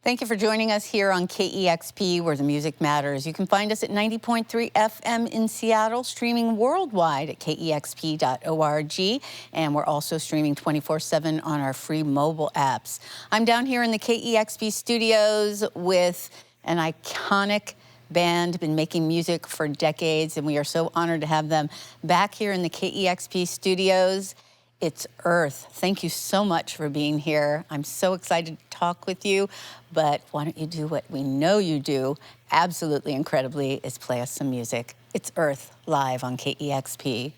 Thank you for joining us here on KEXP, where the music matters. You can find us at 90.3 FM in Seattle, streaming worldwide at kexp.org, and we're also streaming 24/7 on our free mobile apps. I'm down here in the KEXP studios with an iconic band, been making music for decades, and we are so honored to have them back here in the KEXP studios. It's Earth. Thank you so much for being here. I'm so excited to talk with you, but why don't you do what we know you do absolutely incredibly, is play us some music. It's Earth live on KEXP.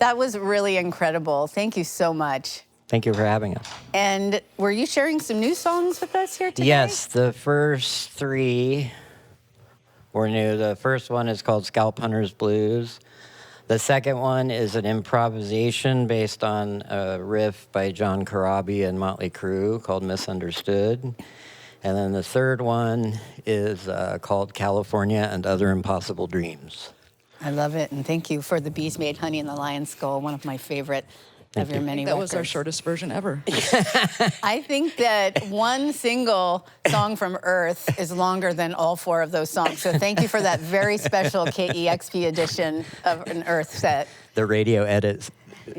That was really incredible. Thank you so much. Thank you for having us. And were you sharing some new songs with us here today? Yes, the first 3 were new. The first one is called Scalphunter's Blues. The second one is an improvisation based on a riff by J.Corabi and Martlew called Misunderstood. And then the third one is called California and Other Impossible Dreams. I love it, and thank you for The Bees Made Honey and the Lion's Skull, one of my favorite of your many records. That was our shortest version ever. I think that one single song from Earth is longer than all 4 of those songs, so thank you for that very special KEXP edition of an Earth set. The radio edit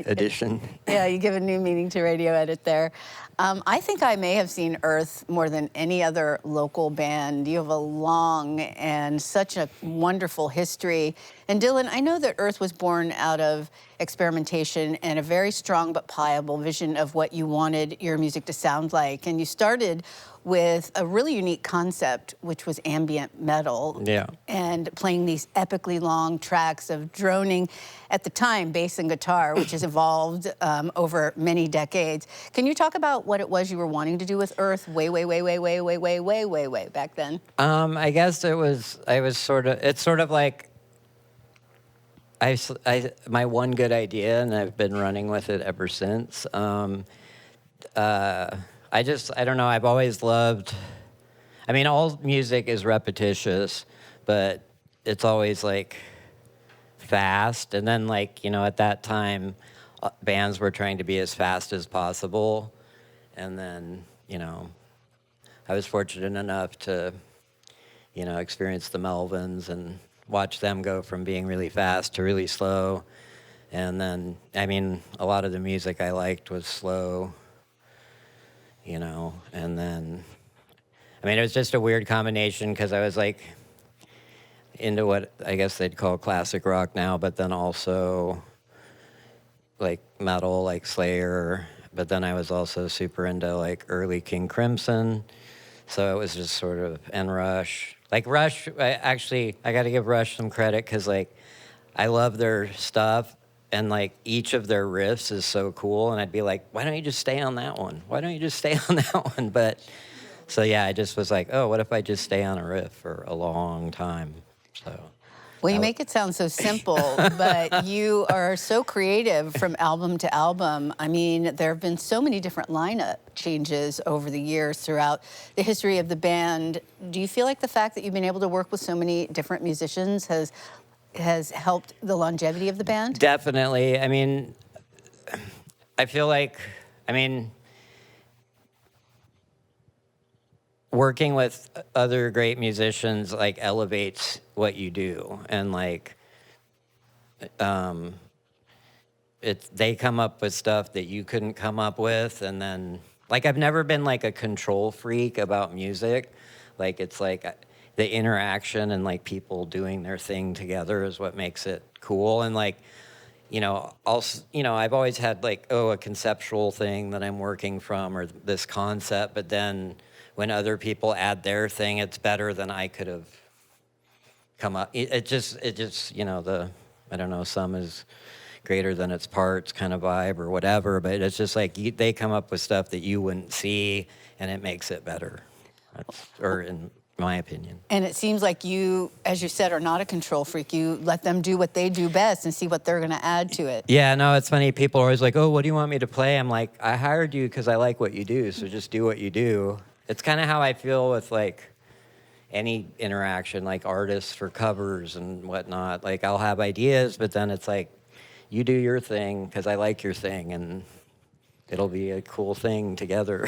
edition. Yeah, you give a new meaning to radio edit there. I think I may have seen Earth more than any other local band. You have a long and such a wonderful history. And Dylan, I know that Earth was born out of experimentation and a very strong but pliable vision of what you wanted your music to sound like. And you started with a really unique concept, which was ambient metal. Yeah. And playing these epically long tracks of droning, at the time, bass and guitar, which has evolved over many decades. Can you talk about what it was you were wanting to do with Earth way back then? I guess it's sort of like, my one good idea, and I've been running with it ever since. I don't know, I've always loved, I mean, all music is repetitious, but it's always like fast. And then like, at that time, bands were trying to be as fast as possible. And then, I was fortunate enough to, experience the Melvins and watch them go from being really fast to really slow. And then, I mean, a lot of the music I liked was slow. And then, I mean, it was just a weird combination because I was like into what I guess they'd call classic rock now, but then also like metal, like Slayer, but then I was also super into like early King Crimson. So it was just sort of, and Rush. Like Rush, I got to give Rush some credit because like I love their stuff. And like each of their riffs is so cool, and I'd be like, why don't you just stay on that one? Why don't you just stay on that one? But so yeah, I just was like, oh, what if I just stay on a riff for a long time? So. Well, you make it sound so simple, but you are so creative from album to album. I mean, there have been so many different lineup changes over the years throughout the history of the band. Do you feel like the fact that you've been able to work with so many different musicians has helped the longevity of the band? Definitely. I mean, I feel like, working with other great musicians like elevates what you do, and like they come up with stuff that you couldn't come up with. And then like I've never been like a control freak about music. Like it's like the interaction and like people doing their thing together is what makes it cool. And like, also, I've always had like, a conceptual thing that I'm working from or this concept, but then when other people add their thing, it's better than I could have come up. It just, I don't know, sum is greater than its parts kind of vibe or whatever, but it's just like they come up with stuff that you wouldn't see and it makes it better. In my opinion. And it seems like you, as you said, are not a control freak. You let them do what they do best and see what they're going to add to it. Yeah, no, it's funny. People are always like, oh, what do you want me to play? I'm like, I hired you because I like what you do, so just do what you do. It's kind of how I feel with like any interaction, like artists for covers and whatnot. Like I'll have ideas, but then it's like, you do your thing because I like your thing, and it'll be a cool thing together.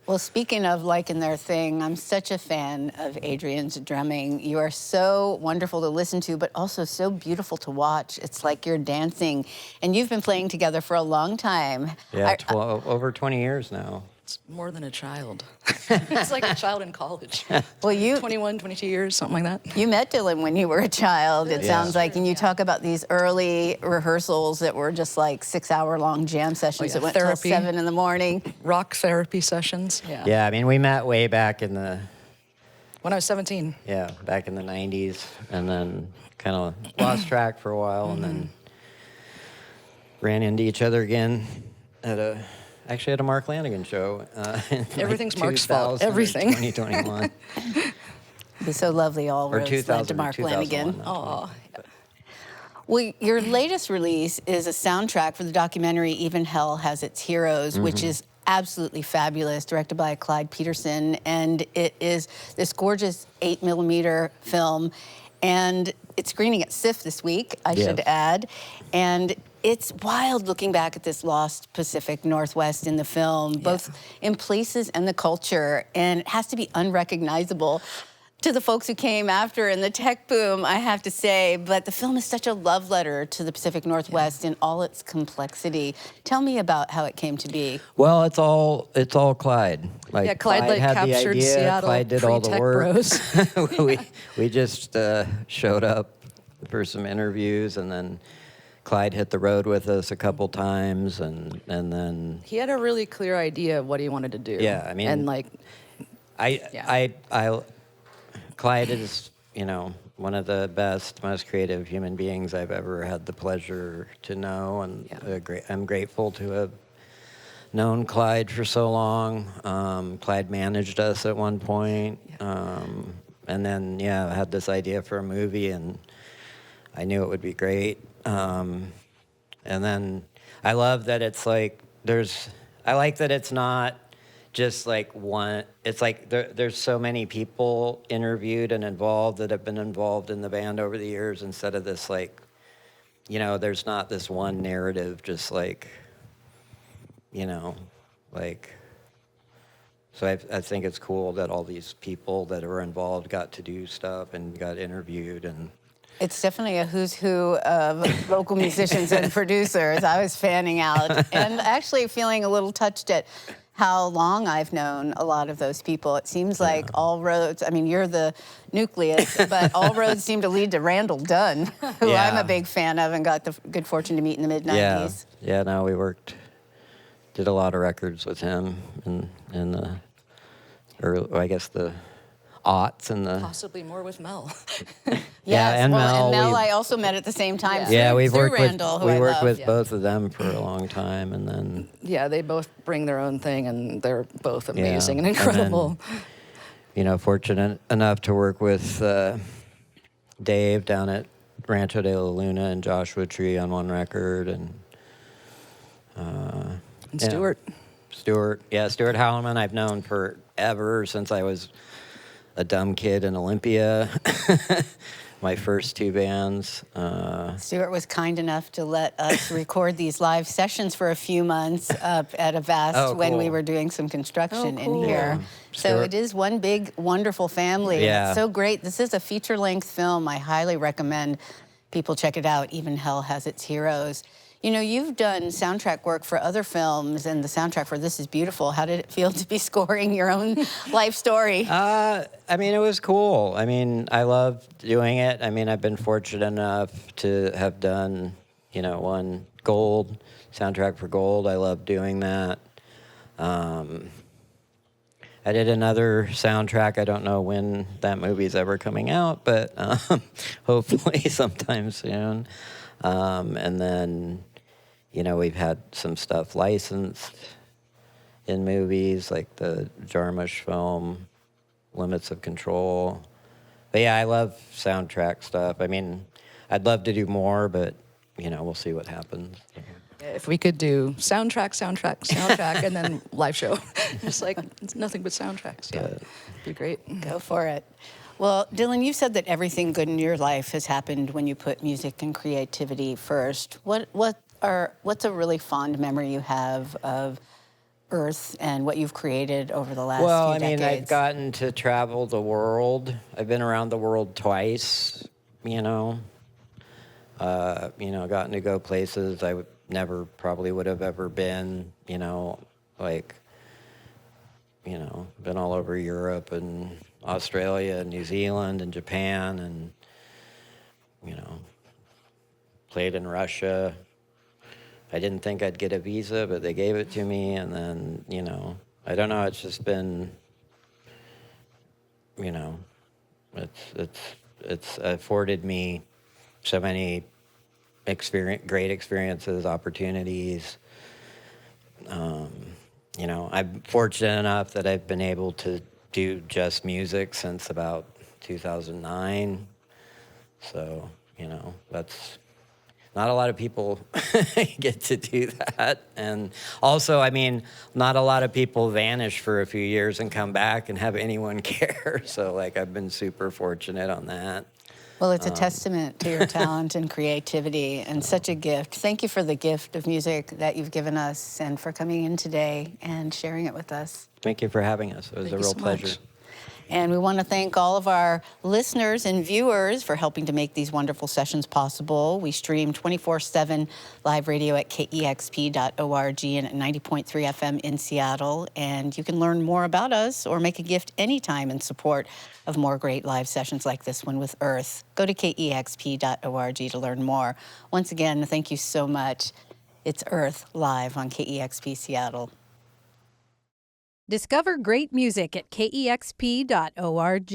Well, speaking of liking their thing, I'm such a fan of Adrienne's drumming. You are so wonderful to listen to, but also so beautiful to watch. It's like you're dancing, and you've been playing together for a long time. Yeah, over 20 years now. It's more than a child. It's like a child in college. Well, you 21, 22 years, something like that. You met Dylan when you were a child, it sounds like, and you talk about these early rehearsals that were just like 6-hour-long jam sessions that went till 7 in the morning. Rock therapy sessions. Yeah, I mean, we met way back in the... When I was 17. Yeah, back in the 90s, and then kind of lost track for a while, and then... ran into each other again at a Mark Lanigan show. In Everything's like Mark's fault. Everything. 2021. It'd be so lovely. All Or roads led to 2000 or Mark 2001. Lanigan. Oh, Well, your latest release is a soundtrack for the documentary Even Hell Has Its Heroes, which is absolutely fabulous, directed by Clyde Peterson. And it is this gorgeous 8mm film. And it's screening at SIFF this week, I should add. And it's wild looking back at this lost Pacific Northwest in the film, both in places and the culture. And it has to be unrecognizable to the folks who came after in the tech boom, I have to say. But the film is such a love letter to the Pacific Northwest in all its complexity. Tell me about how it came to be. Well, it's all Clyde. yeah, Clyde had the captured idea. Seattle Clyde did all the pre-tech work. bros. we just showed up for some interviews, and then Clyde hit the road with us a couple times, and then He had a really clear idea of what he wanted to do. Yeah, I mean, and like, I Clyde is, one of the best, most creative human beings I've ever had the pleasure to know, and I'm grateful to have known Clyde for so long. Clyde managed us at one point, and then I had this idea for a movie, and I knew it would be great. And then I love that it's like I like that it's not just like one. It's like there's so many people interviewed and involved that have been involved in the band over the years, instead of this like, there's not this one narrative, just like, like. So I think it's cool that all these people that were involved got to do stuff and got interviewed, and It's definitely a who's who of local musicians and producers. I was fanning out and actually feeling a little touched at how long I've known a lot of those people. It seems like all roads, I mean, you're the nucleus, but all roads seem to lead to Randall Dunn, who I'm a big fan of and got the good fortune to meet in the mid-90s. Yeah, no, we did a lot of records with him in the early, I guess the aughts and the... possibly more with Mel. Yes, and well, and Mel, I also met at the same time. Yeah, we've through worked Randall, with who I we worked love. with both of them for a long time, and then Yeah, they both bring their own thing, and they're both amazing and and incredible. then, fortunate enough to work with Dave down at Rancho de la Luna and Joshua Tree on one record, and Stuart. Stuart Howman I've known forever, since I was a dumb kid in Olympia. My first two bands. Stuart was kind enough to let us record these live sessions for a few months up at Avast when we were doing some construction in here. Yeah. So Stuart. it is one big, wonderful family. Yeah. It's so great. This is a feature-length film. I highly recommend people check it out. Even Hell Has Its Heroes. You've done soundtrack work for other films, and the soundtrack for This Is Beautiful. How did it feel to be scoring your own life story? I mean, it was cool. I mean, I loved doing it. I mean, I've been fortunate enough to have done, one Gold, soundtrack for Gold. I love doing that. I did another soundtrack. I don't know when that movie's ever coming out, but hopefully sometime soon. And then, we've had some stuff licensed in movies, like the Jarmusch film, Limits of Control. But yeah, I love soundtrack stuff. I mean, I'd love to do more, but, we'll see what happens. If we could do soundtrack, and then live show. Just like, it's nothing but soundtracks. Yeah, it'd be great. Go for it. Well, Dylan, you said that everything good in your life has happened when you put music and creativity first. What's a really fond memory you have of Earth and what you've created over the last few decades? I've gotten to travel the world. I've been around the world twice, gotten to go places I never probably would have ever been, been all over Europe and Australia and New Zealand and Japan, and, played in Russia. I didn't think I'd get a visa, but they gave it to me, and then, I don't know, it's just been, it's afforded me so many great experiences, opportunities. You know, I'm fortunate enough that I've been able to do just music since about 2009. So, you know, that's not a lot of people get to do that. And also, I mean, not a lot of people vanish for a few years and come back and have anyone care. So, like, I've been super fortunate on that. Well, it's a testament to your talent and creativity and such a gift. Thank you for the gift of music that you've given us and for coming in today and sharing it with us. Thank you for having us. It was a real pleasure. And we want to thank all of our listeners and viewers for helping to make these wonderful sessions possible. We stream 24/7 live radio at KEXP.org and at 90.3 FM in Seattle. And you can learn more about us or make a gift anytime in support of more great live sessions like this one with Earth. Go to KEXP.org to learn more. Once again, thank you so much. It's Earth live on KEXP Seattle. Discover great music at KEXP.org.